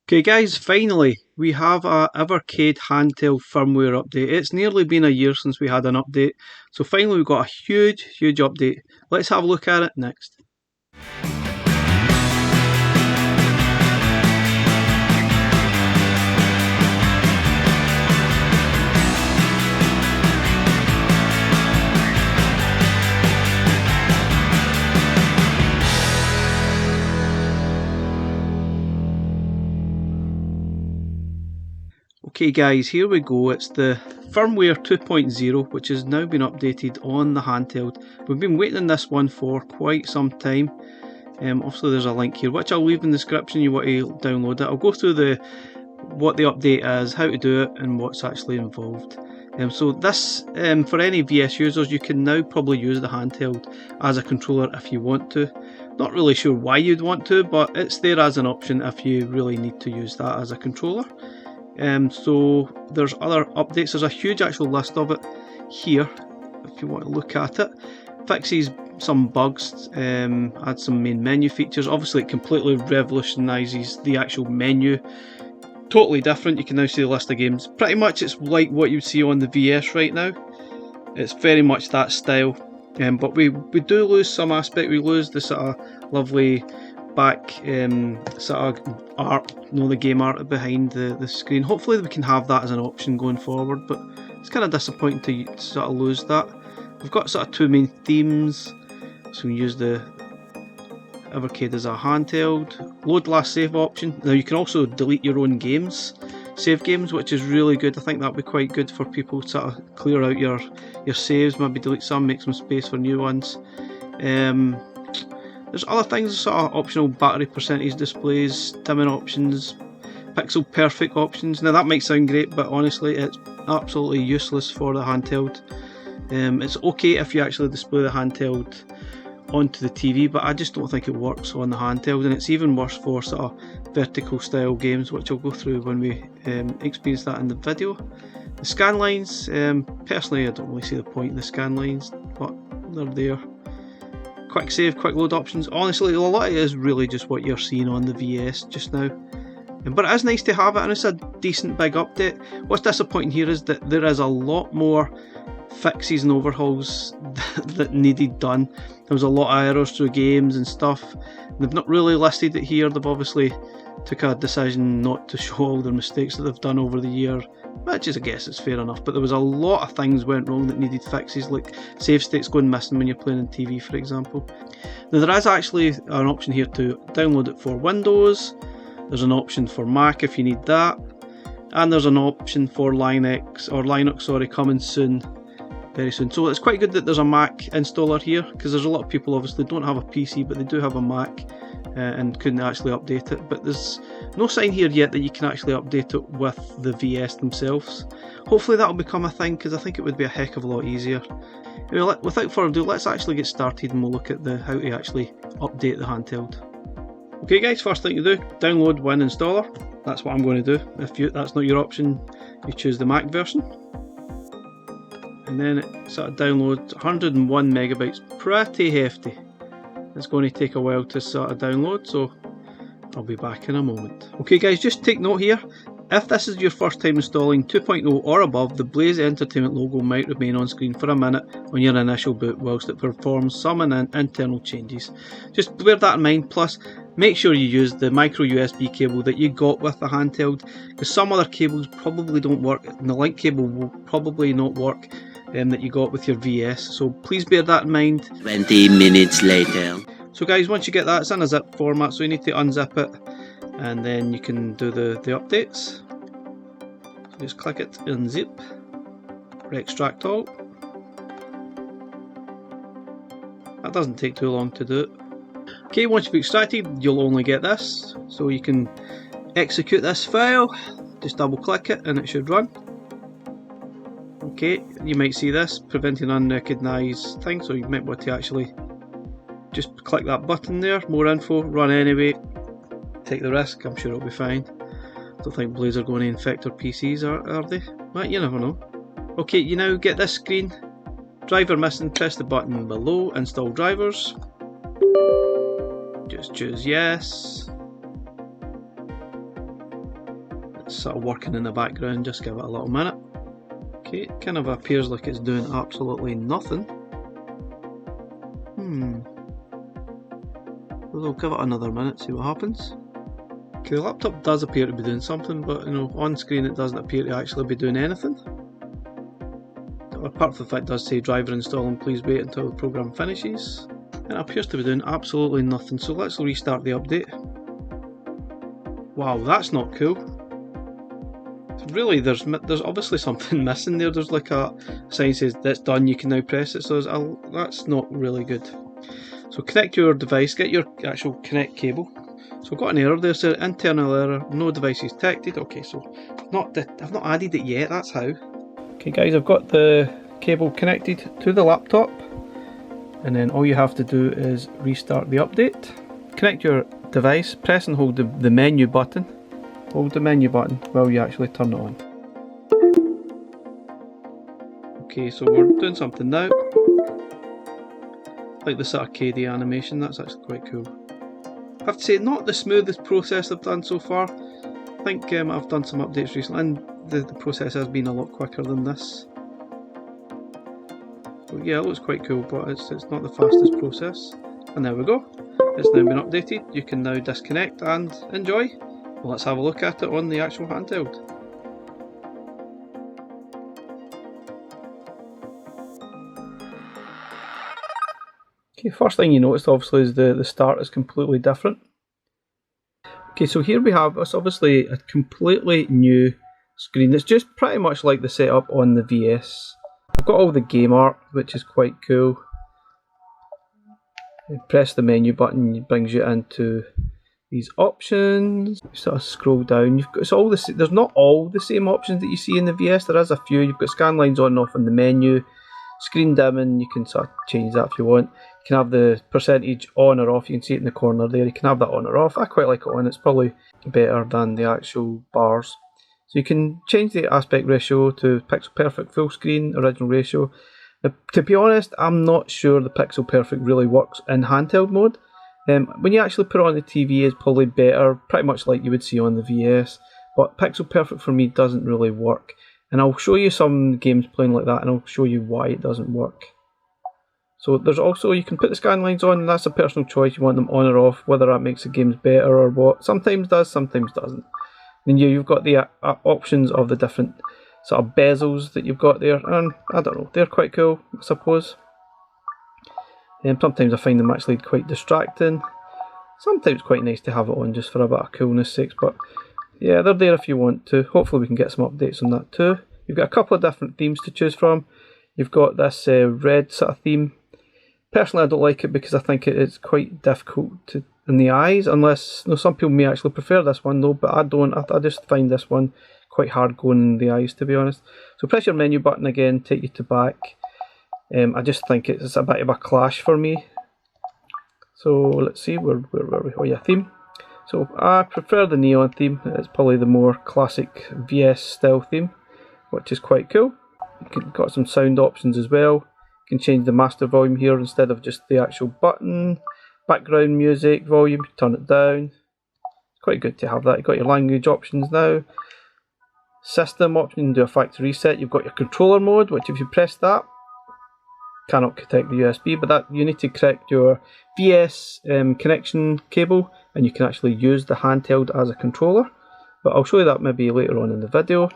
Okay guys, finally we have a Evercade handheld firmware update. It's nearly been a year since we had an update, so finally we've got a huge update. Let's have a look at it next. Okay guys, here we go. It's the Firmware 2.0, which has now been updated on the handheld. We've been waiting on this one for quite some time. Obviously there's a link here, which I'll leave in the description. You want to download it. I'll go through what the update is, how to do it, and what's actually involved. So this, for any VS users, you can now probably use the handheld as a controller if you want to. Not really sure why you'd want to, but it's there as an option if you really need to use that as a controller. So there's other updates. There's a huge actual list of it here if you want to look at it. Fixes some bugs, adds some main menu features. Obviously it completely revolutionises the actual menu. Totally different. You can now see the list of games. Pretty much it's like what you see on the VS right now. It's very much that style, but we do lose some aspect. We lose the sort of lovely back sort of art, the game art behind the screen. Hopefully we can have that as an option going forward, but it's kind of disappointing to sort of lose that. We've got sort of two main themes, so we use the Evercade as a handheld. Load last save option. Now you can also delete your own games, save games, which is really good. I think that would be quite good for people to sort of clear out your saves, maybe delete some, make some space for new ones. There's other things, sort of optional battery percentage displays, dimming options, pixel perfect options. Now that might sound great, but honestly it's absolutely useless for the handheld. It's okay if you actually display the handheld onto the TV, but I just don't think it works on the handheld, and it's even worse for sort of vertical style games, which I'll go through when we experience that in the video. The scan lines, personally I don't really see the point in the scan lines, but they're there. Quick save, quick load options. Honestly, a lot of it is really just what you're seeing on the VS just now. But it is nice to have it, and it's a decent big update. What's disappointing here is that there is a lot more fixes and overhauls that needed done. There was a lot of errors through games and stuff. They've not really listed it here. They've obviously took a decision not to show all their mistakes that they've done over the year, which is, I guess, it's fair enough. But there was a lot of things went wrong that needed fixes, like save states going missing when you're playing on TV, for example. Now there is actually an option here to download it for Windows. There's an option for Mac if you need that, and there's an option for Linux coming soon, very soon. So it's quite good that there's a Mac installer here, because there's a lot of people obviously don't have a PC but they do have a Mac and couldn't actually update it. But there's no sign here yet that you can actually update it with the VS themselves. Hopefully that'll become a thing, because I think it would be a heck of a lot easier. Anyway, without further ado, let's actually get started and we'll look at how to actually update the handheld. Okay guys, first thing to do, download Win Installer. That's what I'm going to do. If that's not your option, you choose the Mac version. And then it sort of downloads 101 megabytes, pretty hefty. It's going to take a while to sort of download, so I'll be back in a moment. Okay guys, just take note here, if this is your first time installing 2.0 or above, the Blaze Entertainment logo might remain on screen for a minute on your initial boot whilst it performs some internal changes. Just bear that in mind, plus make sure you use the micro USB cable that you got with the handheld, because some other cables probably don't work, and the link cable will probably not work that you got with your VS, so please bear that in mind. 20 minutes later. So guys, once you get that, it's in a zip format, so you need to unzip it and then you can do the updates. So just click it, unzip, extract all. That doesn't take too long to do it. Okay, once you've extracted, you'll only get this, so you can execute this file. Just double click it and it should run. Okay, you might see this, preventing unrecognised things, so you might want to actually just click that button there, more info, run anyway, take the risk, I'm sure it'll be fine. Don't think Blaze are going to infect our PCs, are they? Well, you never know. Okay, you now get this screen, driver missing, press the button below, install drivers, just choose yes, It's sort of working in the background, just give it a little minute. Okay, it kind of appears like it's doing absolutely nothing. We'll give it another minute, see what happens. Okay, the laptop does appear to be doing something, but on screen it doesn't appear to actually be doing anything. Apart from the fact it does say driver install and please wait until the program finishes. And it appears to be doing absolutely nothing, so let's restart the update. Wow, that's not cool. Really, there's obviously something missing there. There's like a sign that says that's done, you can now press it, so that's not really good. So connect your device, get your actual connect cable. So I've got an error there, so internal error, no devices detected. Okay, so I've not added it yet, that's how. Okay guys, I've got the cable connected to the laptop, and then all you have to do is restart the update. Connect your device, press and hold the menu button. Hold the menu button while you actually turn it on. Okay, so we're doing something now. Like the sort of Cade animation, that's actually quite cool. I have to say, not the smoothest process I've done so far. I think I've done some updates recently and the process has been a lot quicker than this. But yeah, it looks quite cool, but it's not the fastest process. And there we go. It's now been updated. You can now disconnect and enjoy. Well, let's have a look at it on the actual handheld. Okay, first thing you notice obviously is the start is completely different. Okay, so here we have, it's obviously a completely new screen. It's just pretty much like the setup on the VS. I've got all the game art, which is quite cool. You press the menu button, it brings you into these options. You sort of scroll down. You've got there's not all the same options that you see in the VS. There is a few. You've got scan lines on and off in the menu. Screen dimming, you can sort of change that if you want. You can have the percentage on or off. You can see it in the corner there. You can have that on or off. I quite like it on. It's probably better than the actual bars. So you can change the aspect ratio to pixel perfect full screen, original ratio. Now, to be honest, I'm not sure the pixel perfect really works in handheld mode. When you actually put it on the TV, it's probably better, pretty much like you would see on the VS. But pixel perfect for me doesn't really work. And I'll show you some games playing like that, and I'll show you why it doesn't work. So there's also, you can put the scan lines on, and that's a personal choice. You want them on or off, whether that makes the games better or what. Sometimes does, sometimes doesn't. And you've got the options of the different sort of bezels that you've got there, and I don't know, they're quite cool, I suppose. Sometimes I find them actually quite distracting. Sometimes quite nice to have it on just for a bit of coolness sakes, but yeah, they're there if you want to. Hopefully we can get some updates on that too. You've got a couple of different themes to choose from. You've got this red sort of theme. Personally, I don't like it because I think it's quite difficult in the eyes, unless some people may actually prefer this one though, but I don't. I just find this one quite hard going in the eyes, to be honest. So press your menu button again, take you to back. I just think it's a bit of a clash for me. So let's see, where were we? Oh yeah, theme. So I prefer the neon theme. It's probably the more classic VS style theme, which is quite cool. You've got some sound options as well. You can change the master volume here instead of just the actual button. Background music volume, turn it down. It's quite good to have that. You've got your language options now. System option, do a factory reset. You've got your controller mode, which if you press that, cannot connect the USB, but that you need to connect your VS connection cable, and you can actually use the handheld as a controller. But I'll show you that maybe later on in the video.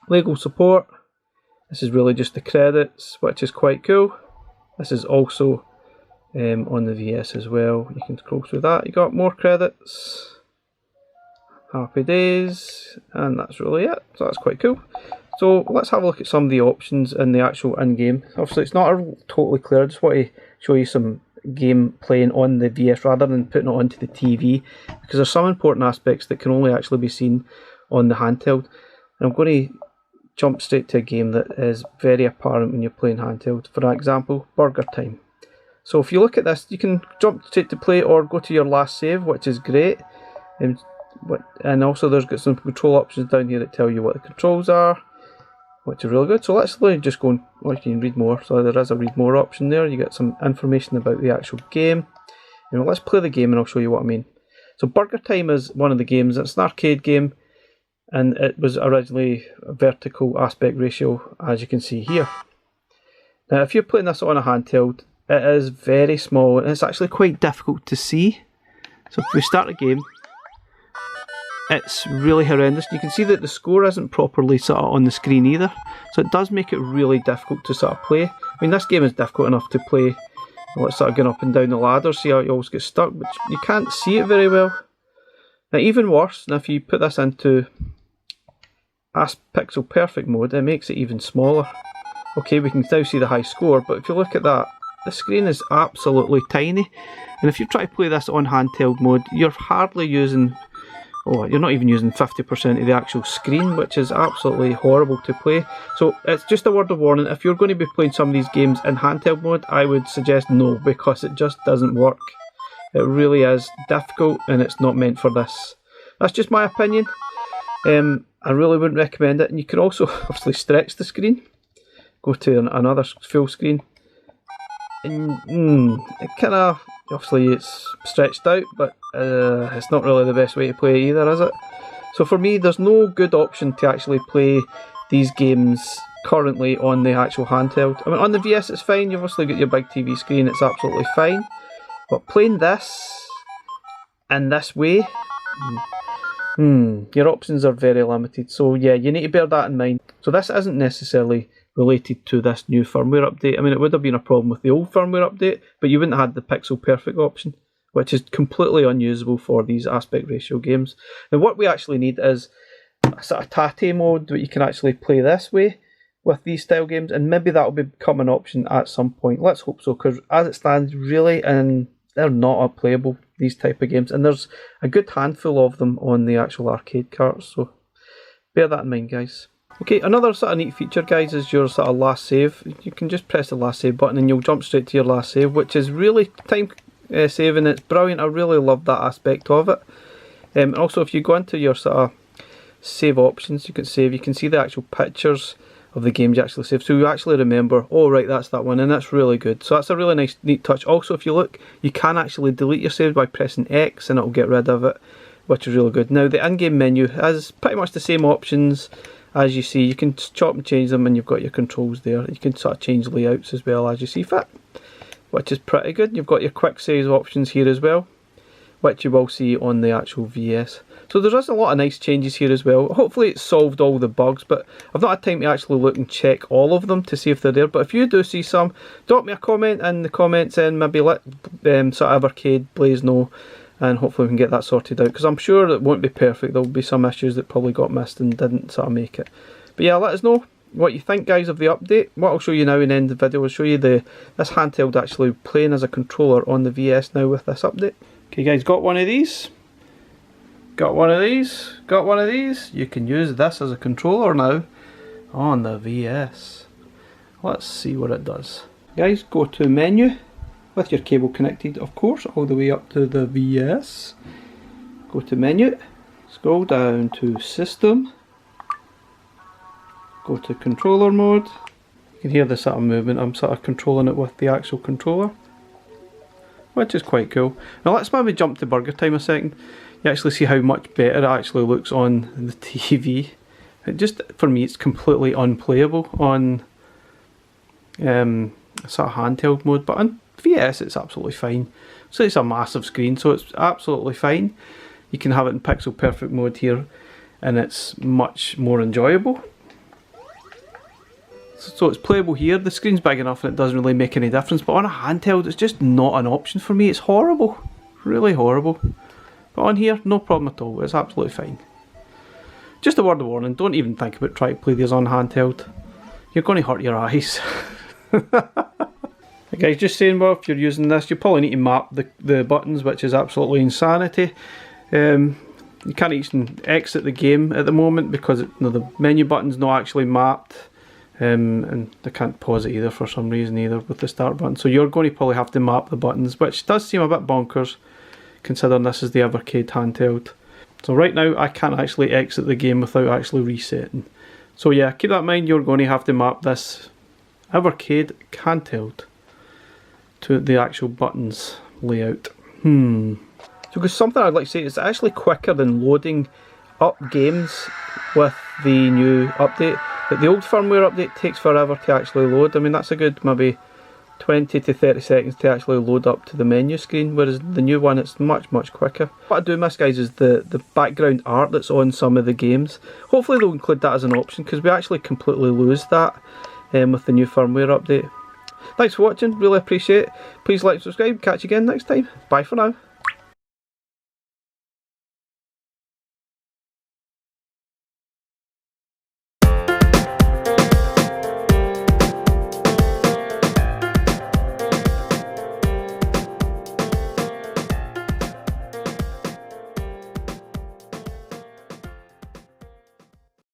Legal support. This is really just the credits, which is quite cool. This is also on the VS as well. You can scroll through that. You got more credits. Happy days, and that's really it. So that's quite cool. So let's have a look at some of the options in the actual in-game. Obviously it's not totally clear, I just want to show you some game playing on the VS rather than putting it onto the TV, because there's some important aspects that can only actually be seen on the handheld. And I'm going to jump straight to a game that is very apparent when you're playing handheld. For example, Burger Time. So if you look at this, you can jump straight to play or go to your last save, which is great. And also there's got some control options down here that tell you what the controls are, which is really good. So let's just go and you can read more. So there is a read more option there. You get some information about the actual game. Let's play the game and I'll show you what I mean. So Burger Time is one of the games. It's an arcade game. and it was originally a vertical aspect ratio, as you can see here. Now if you're playing this on a handheld, it is very small and it's actually quite difficult to see. So if we start a game, it's really horrendous. You can see that the score isn't properly sort of on the screen either, so it does make it really difficult to sort of play. I mean, this game is difficult enough to play. Well, it's sort of going up and down the ladder, see how you always get stuck, but you can't see it very well. Now even worse, now if you put this into pixel perfect mode, it makes it even smaller. Okay, we can now see the high score, but if you look at that, the screen is absolutely tiny. And if you try to play this on handheld mode, you're hardly using, you're not even using 50% of the actual screen, which is absolutely horrible to play. So it's just a word of warning, if you're going to be playing some of these games in handheld mode, I would suggest no, because it just doesn't work. It really is difficult and it's not meant for this. That's just my opinion. I really wouldn't recommend it. And you can also obviously stretch the screen. Go to another full screen. And it kind of, obviously it's stretched out, but it's not really the best way to play it either, is it? So for me, there's no good option to actually play these games currently on the actual handheld. I mean, on the VS it's fine, you've obviously got your big TV screen, it's absolutely fine. But playing this in this way, your options are very limited. So yeah, you need to bear that in mind. So this isn't necessarily related to this new firmware update. I mean, it would have been a problem with the old firmware update, but you wouldn't have had the pixel perfect option, which is completely unusable for these aspect ratio games. Now what we actually need is a sort of tate mode that you can actually play this way with these style games, and maybe that will become an option at some point. Let's hope so, because as it stands, really, and they're not playable, these type of games, and there's a good handful of them on the actual arcade carts, so bear that in mind, guys. Okay, another sort of neat feature, guys, is your sort of last save. You can just press the last save button and you'll jump straight to your last save, which is really time saving. It's brilliant. I really love that aspect of it. And also, if you go into your sort of save options, you can see the actual pictures of the games you actually save, so you actually remember, oh right, that's that one, and that's really good. So that's a really nice, neat touch. Also, if you look, you can actually delete your save by pressing X and it'll get rid of it, which is really good. Now the in-game menu has pretty much the same options. As you see, you can chop and change them, and you've got your controls there. You can sort of change layouts as well as you see fit, which is pretty good. You've got your quick save options here as well, which you will see on the actual VS. So there's a lot of nice changes here as well. Hopefully it's solved all the bugs, but I've not had time to actually look and check all of them to see if they're there. But if you do see some, drop me a comment in the comments and maybe let sort of Evercade Blaze know, and hopefully we can get that sorted out, because I'm sure it won't be perfect. There'll be some issues that probably got missed and didn't sort of make it. But yeah, let us know what you think, guys, of the update. What I'll show you now in the end of the video, I'll show you this handheld actually playing as a controller on the VS now with this update. Okay guys, got one of these. Got one of these. Got one of these. You can use this as a controller now on the VS. Let's see what it does. Guys, go to menu. With your cable connected, of course, all the way up to the VS. Go to menu, scroll down to system, go to controller mode. You can hear the sort of movement. I'm sort of controlling it with the actual controller, which is quite cool. Now let's maybe jump to Burger Time a second. You actually see how much better it actually looks on the TV. It just, for me, it's completely unplayable on sort of handheld mode, but on VS it's absolutely fine. So it's a massive screen, so it's absolutely fine. You can have it in pixel perfect mode here, and it's much more enjoyable. So it's playable here. The screen's big enough and it doesn't really make any difference, but on a handheld it's just not an option for me. It's horrible, really horrible. But on here, no problem at all. It's absolutely fine. Just a word of warning, don't even think about trying to play these on handheld. You're going to hurt your eyes. Guys, just saying, well, if you're using this, you probably need to map the buttons, which is absolutely insanity. You can't even exit the game at the moment because the menu button's not actually mapped, and I can't pause it either for some reason either with the start button. So you're going to probably have to map the buttons, which does seem a bit bonkers considering this is the Evercade handheld. So right now I can't actually exit the game without actually resetting. So yeah, keep that in mind, you're going to have to map this Evercade handheld to the actual buttons layout. So because something I'd like to say, it's actually quicker than loading up games with the new update, but the old firmware update takes forever to actually load. I mean, that's a good maybe 20 to 30 seconds to actually load up to the menu screen, whereas the new one, it's much quicker. What I do miss, guys, is the background art that's on some of the games. Hopefully they'll include that as an option, because we actually completely lose that with the new firmware update. Thanks for watching, really appreciate it. Please like, subscribe, catch you again next time. Bye for now.